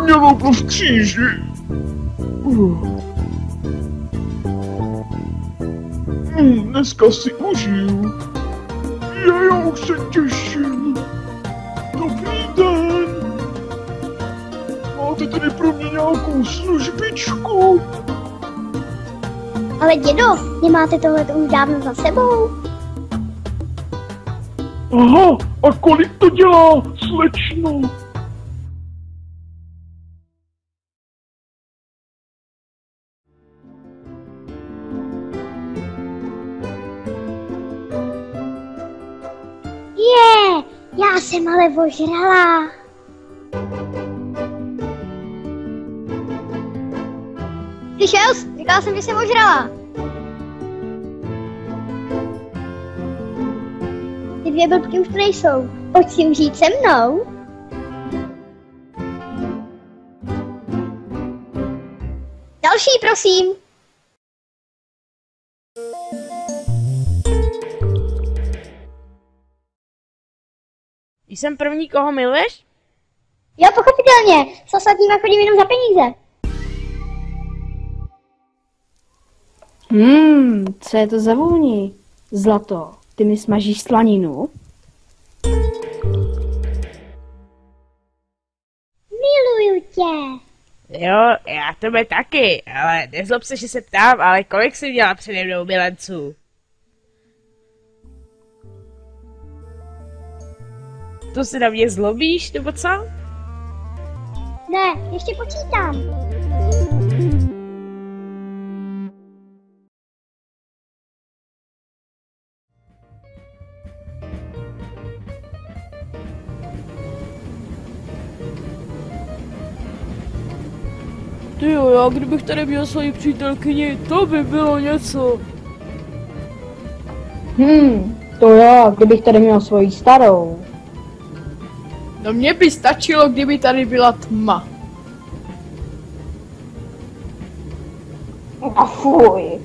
Mě louplo v kříži. Dneska si užiju. Já už se těším. Dobrý den. Máte tady pro mě nějakou službičku? Ale dědo, nemáte tohle už dávno za sebou? Aha, a kolik to dělá, slečno? Já jsem ale ožrala. Ty šels, říkala jsem, že jsem ožrala. Ty dvě blbky už tu nejsou. Pojď si užít se mnou. Další, prosím. Jsem první, koho miluješ? Jo, pochopitelně. S ostatníma chodím jenom za peníze. Co je to za vůni? Zlato, ty mi smažíš slaninu? Miluju tě. Jo, já tebe taky, ale nezlob se, že se ptám, ale kolik jsi měla přede mnou milenců? To se na mě zlobíš, nebo co? Ne, ještě počítám. Tyjo, já kdybych tady měl svoji přítelkyni, to by bylo něco. To já, kdybych tady měl svoji starou. No mně by stačilo, kdyby tady byla tma. A fuj.